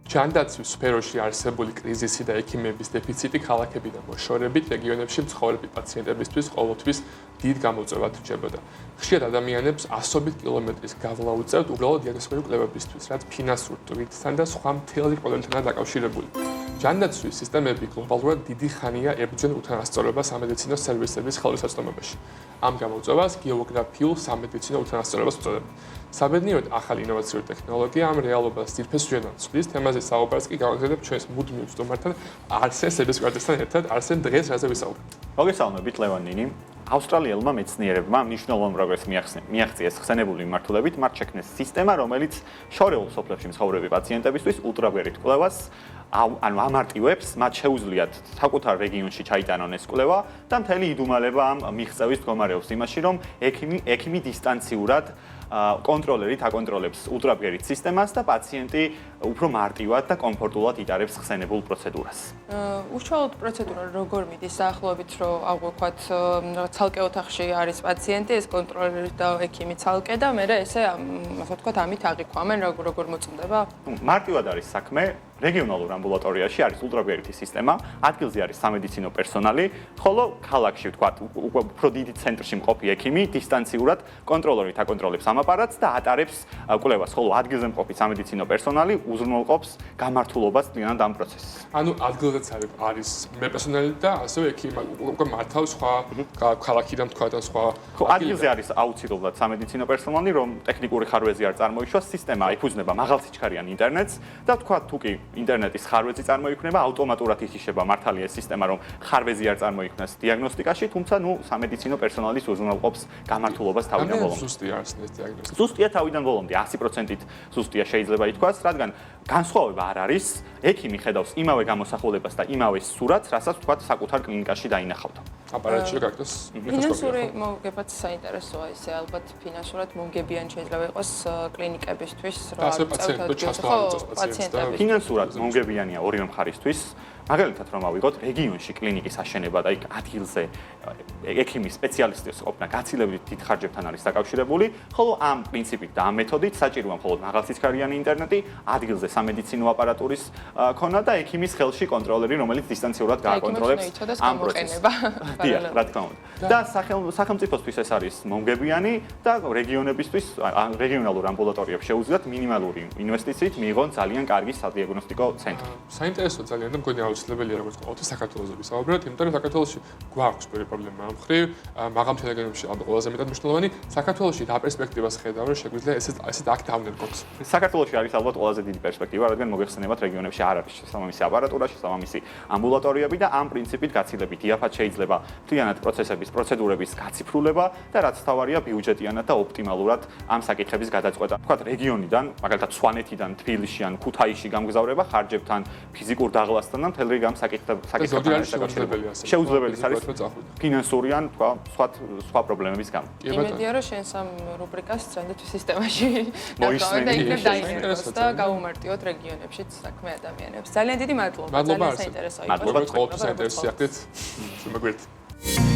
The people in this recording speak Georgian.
ჯანდაცვის სფეროში არსებული კრიზისი და ექიმების დეფიციტი ქალაქებიდან მოშორებით რეგიონებში მცხოვრები პაციენტებისთვის ყოველთვის დიდ გამოწვევად რჩებოდა. ხშირად ადამიანებს ასობით კილომეტრის გავლა უწევთ უბრალოდ დიაგნოსტიკური კვლევებისთვის, რაც ფინანსურ ტვირთთან და სხვა მთელი პრობლემებთან დაკავშირებული. ჯანდაცვის სისტემები გლობალურად დიდი ხანია ებრძვიან უთანასწორობას სამედიცინო სერვისების ხელმისაწვდომობაში. ამ გამოწვევას გეოგრაფიულ სამედიცინო უთანასწორობას უწოდებენ. საბედნიეროდ ახალი ინოვაციური ტექნოლოგია ამ რეალობას ძირფეს ჩვენად ცვლის, თემაზე საუბარს კი გავაგზავნებ ჩვენს მუდმივ სტუმართან არსენ სებესკვარტესთან ერთად. არსენ, დღეს რაზე ვისაუბრებთ? მოგესალმებით, ლევან ნინი. ავსტრალიელმა მეცნიერებმა მნიშვნელოვან პროგრესს მიაღწიეს ხსენებული მიმართულებით, მათ შექმნეს სისტემა, რომელიც შორეულ სოფლებში მცხოვრები პაციენტებისთვის ულტრაბგერით კვლევას ანუ ამარტივებს, მათ შეუძლიათ საკუთარ რეგიონში ჩაიტანონ ეს კვლევა და მთელი იდუმალება ამ მიღწევის მდგომარეობს იმაში, რომ ექიმი დისტანციურად კონტროლერით აკონტროლებს ულტრაბგერით სისტემას და პაციენტი უფრო მარტივად და კომფორტულად იტარებს ხსენებულ პროცედურას. უშუალოდ პროცედურა როგორ მიდის დაახლოებით, რომ აღვქვათ, ცალკე ოთახში არის პაციენტი, ეს კონტროლერი და ექიმი ცალკე და მე ესე ასე ვთქვათ, ამით აღიქვამენ, როგორ მოწმდება? მარტივად არის საქმე. რეგიონალურ ამბულატორიაში არის ულტრაბგერითი სისტემა, ადგილზე არის სამედიცინო პერსონალი, ხოლო ქალაქში ვთქვათ, უფრო დიდი ცენტრში მყოფი ექიმი დისტანციურად კონტროლერით აკონტროლებს ამ აპარატს და ატარებს კვლევას, ხოლო ადგილზე მყოფი სამედიცინო პერსონალი უზრუნველყოფს გამართულობას წინათ ამ პროცესს. ანუ ადგილზეც არის მე პერსონალი და ასევე ექიმი უკვე მართავს სხვა ქალაქიდან თქვა და სხვა. ხო, ადგილზე არის აუცილებლად სამედიცინო პერსონალი, რომ ტექნიკური ხარვეზი არ წარმოიშვას, სისტემა ეფუძნება მაღალსიჩქარიან ინტერნეტს და თქვა თუ კი ინტერნეტის ხარვეზი წარმოიქმნება, ავტომატურად ითიშება მართალია ეს სისტემა, რომ ხარვეზი არ წარმოიქმნას დიაგნოსტიკაში, თუმცა სამედიცინო პერსონალის უზრუნველყოფს გამართულობას თავიდან ბოლომდე. ზუსტია არის ეს დიაგნოსტიკა. ზუსტია თავიდან ბოლომდე, 100%-ით ზუსტია შეიძლება ითქვას, რადგან განსხვავება არ არის, ექიმი ხედავს იმავე გამოსახულებას და იმავე სურათს, რასაც თქვა საკუთარ კლინიკაში დაინახავთ. აპარატში გაკეთოს ფინანსური მოგებაც საინტერესოა ისე ალბათ ფინანსურად მომგებიანი შეიძლება იყოს კლინიკებისთვის, რა პაციენტებისთვის. ფინანსურად მომგებიანია ორივე მხარისთვის. მაგალითად რომ ავიღოთ რეგიონში კლინიკის აშენება და იქ ადგილზე ექიმის სპეციალისტის ყოფნა გაცილებით დიდ ხარჯებთან არის დაკავშირებული, ხოლო ამ პრინციპით და ამ მეთოდით საჭიროა მხოლოდ მაღალსიჩქარიანი ინტერნეტი, ადგილზე სამედიცინო აპარატურის ქონა და ექიმის ხელში კონტროლერი, რომელიც დისტანციურად გააკონტროლებს ამ პროცესს. დიახ, რა თქმა უნდა. და სახელმწიფოსთვის ეს არის მომგებიანი და რეგიონებისთვის, რეგიონალურ ამბულატორიებს შეუძლიათ მინიმალური ინვესტიციით მიიღონ ძალიან კარგი სადიაგნოსტიკო ცენტრი. საინტერესო ძალიან და მგონი აუცილებელია როგორც ყოველთვის საქართველოს ვისაუბროთ, იმიტომ რომ საქართველოში გვაქვს პირი პრობლემა ამ მხრივ, მაღალმთიან რეგიონებში ალბათ ყველაზე მეტად მნიშვნელოვანი, საქართველოში რა პერსპექტივას ხედავ, რომ შეგვიძლია ესეთ აქ დავნერგოთ. საქართველოში არის ალბათ ყველაზე დიდი პერსპექტივა, რადგან მოგეხსენებათ რეგიონებში არ არის შესაბამისი აპარატურა, შესაბამისი ამბულატორიები და ამ პრინციპით გაცილებით იაფად შეიძლება მთლიანად პროცესების, პროცედურების გაციფრულება და რაც თავარია ბიუჯეტიანად და ოპტიმალურად ამ საკითხების გადაწყვეტა. ვთქვათ, რეგიონიდან, მაგალითად სვანეთიდან, თბილისში ან ქუთაისში გამგზავრება ხარჯებთან, ფიზიკურ დაღლასთან და მთელ რიგ ამ საკითხებთან შეუძლებელი არის ფინანსური ან სხვა პრობლემების გამო. იმედია რომ შენს ამ რუბრიკას ჯანდაცვის სისტემაში და იქნებ დაინერგოს და გაუმარტივოთ რეგიონებშიც საქმე ადამიანებს. ძალიან დიდი მადლობა. ძალიან საინტერესო იყო. მადლობა, ყოველთვის საინტერესო აქეთ. შემოგვიერთდით.